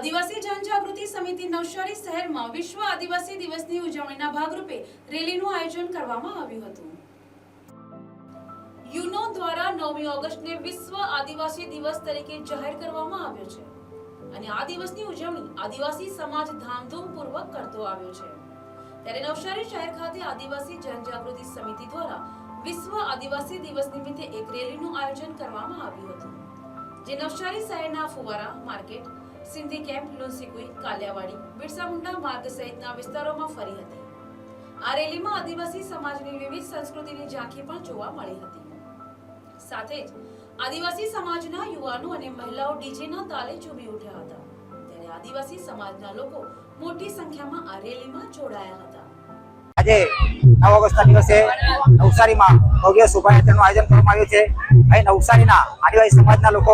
આદિવાસી જનજાગૃતિ સમિતિ નવસારી શહેરમાં વિશ્વ આદિવાસી દિવસની ઉજવણીના ભાગરૂપે રેલીનું આયોજન કરવામાં આવ્યું હતું। યુનો દ્વારા 9મી ઓગસ્ટને વિશ્વ આદિવાસી દિવસ તરીકે જાહેર કરવામાં આવ્યો છે અને આ દિવસની ઉજવણી આદિવાસી સમાજ ધામધૂમપૂર્વક કરતો આવ્યો છે। ત્યારે નવસારી શહેર ખાતે આદિવાસી જનજાગૃતિ સમિતિ દ્વારા વિશ્વ આદિવાસી દિવસ નિમિત્તે એક રેલીનું આયોજન કરવામાં આવ્યું હતું, જે નવસારી શહેરના ફુવારા માર્કેટ, સિંધી કેમ્પ, લુન્સીકુઈ, કાલિયાવાડી, બિરસા મુંડા માર્ગ સહિતના વિસ્તારોમાં ફરી હતી। આ રેલીમાં આદિવાસી સમાજની વિવિધ સંસ્કૃતિની ઝાંખી પણ જોવા મળી હતી। સાથે જ આદિવાસી સમાજના યુવાનો અને મહિલાઓ ડીજેના તાલે ઝૂમી ઉઠ્યા હતા। ત્યારે આદિવાસી સમાજના લોકો મોટી સંખ્યામાં આ રેલીમાં જોડાયા હતા। આજે 9 ઓગસ્ટના દિવસે નવસારીમાં ભવ્ય શોભાયાત્રાનું આયોજન કરવામાં આવ્યું છે। અહીં નવસારીના આદિવાસી સમાજના લોકો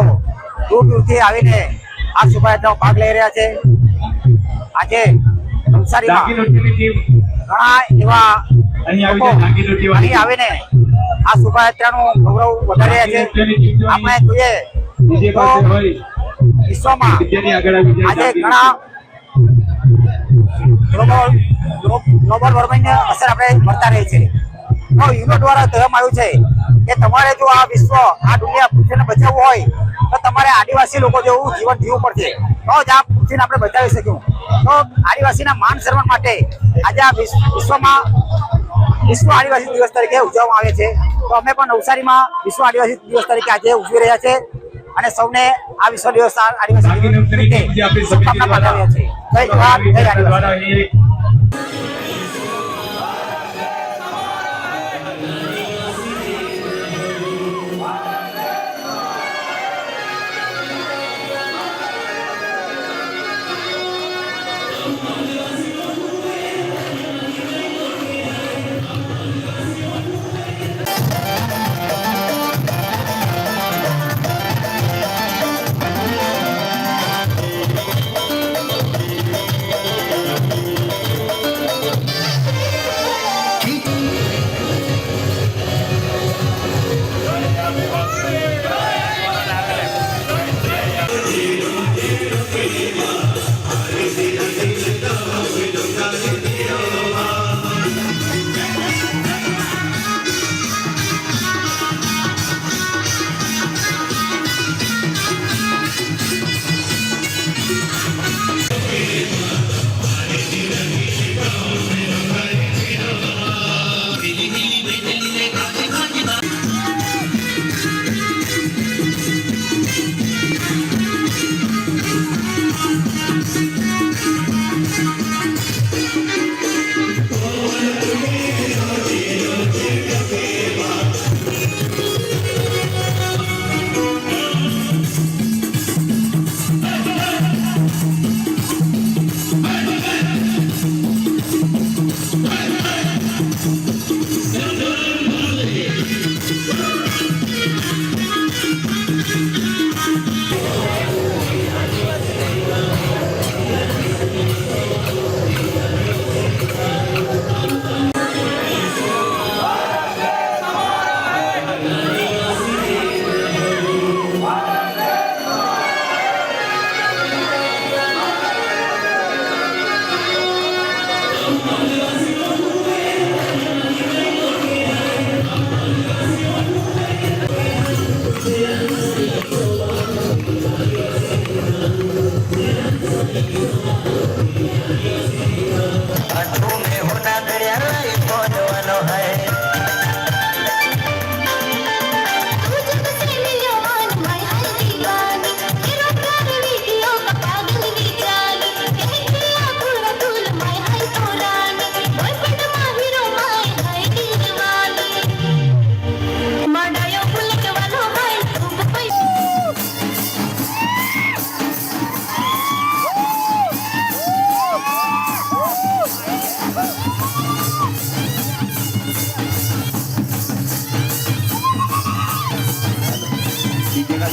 દૂર દૂરથી આવીને આ શોભાયાત્રામાં ભાગ લઈ રહ્યા છે। આજે નવસારીમાં ઘણા એવા લોકો અહીં આવીને આ શોભાયાત્રાનું ગૌરવ વધારી રહ્યા છે। આપણે જોઈએ તો વિશ્વમાં આજે ઘણા ગ્લોબલ વોર્મિંગની અસર આપણે મળતા રહી છે। તો યુનો દ્વારા કહેવામાં આવ્યું છે કે તમારે જો આ વિશ્વ, આ દુનિયા પૃથ્વીને બચાવવું હોય તો તમારે આદિવાસી લોકો જેવું જીવન જીવવું પડશે, તો જ આ પૃથ્વીને આપણે બચાવી શકીશું। તો આદિવાસીના માન સન્માન માટે આજે આ વિશ્વમાં વિશ્વ આદિવાસી દિવસ તરીકે ઉજવવામાં આવે છે। તો અમે પણ નવસારીમાં વિશ્વ આદિવાસી દિવસ તરીકે આજે ઉજવી રહ્યા છે અને સૌને આ વિશ્વ દિવસ આદિવાસી તરીકે શુભકામના પાઠવીએ છીએ। જય જવાહર, જય આદિવાસી।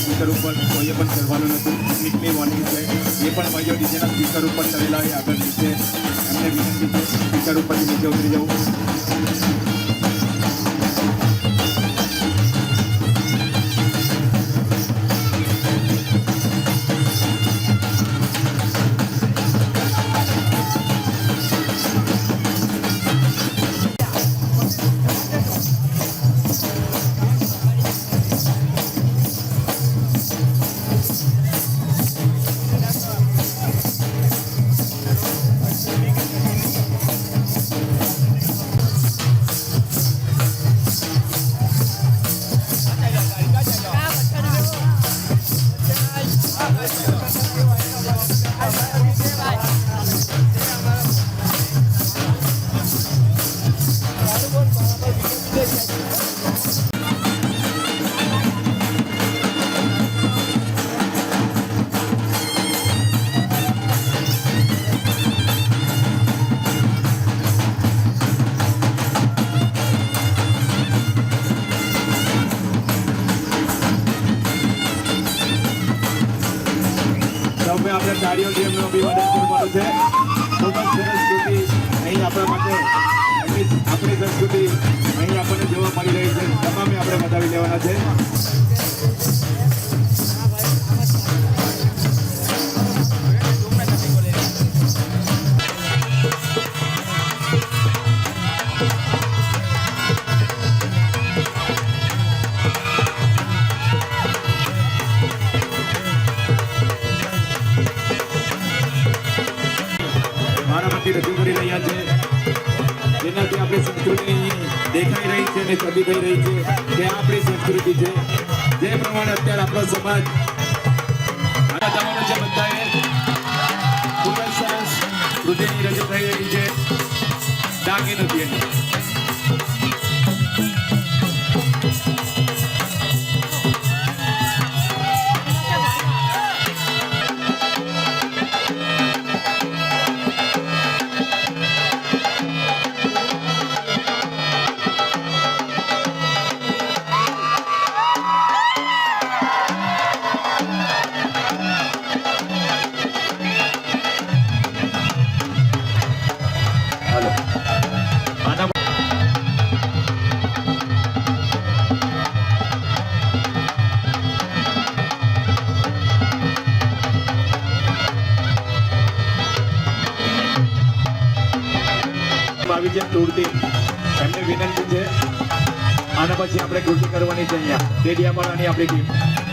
સ્પીકર ઉપર કોઈએ પણ કરવાનું નથી, પબ્લિકની વોર્નિંગ છે। એ પણ ભાઈઓ ડીજેના સ્પીકર ઉપર ચડેલા હોય આગળ નીચે, એમને વિનંતી છે સ્પીકર ઉપરથી નીચે ઉતરી જવું। આપણે તાળીઓથી એમનું અભિવાદન કરવાનું છે. ખૂબ જ સરસ કૃતિ અહીં આપણા માટે આપણી સંસ્કૃતિ અહીં આપણને જોવા મળી રહી છે. તમામે આપણે બતાવી લેવાના છે. રજૂ કરી રહ્યા છે, જેનાથી આપણી સંસ્કૃતિ દેખાઈ રહી છે અને છબી થઈ રહી છે કે આપણી સંસ્કૃતિ છે. જે પ્રમાણે અત્યારે આપણો સમાજ જવાનું છે, બધાએ ખૂબ જ સરસ કૃતિની રજૂ થઈ રહી છે. ડાકી નથી એની. આવી છે તૂરતી, એમને વિનંતી છે. આના પછી આપણે કૃતિ કરવાની છે અહીંયા ડેડિયાપાડાની આપણી ટીમ.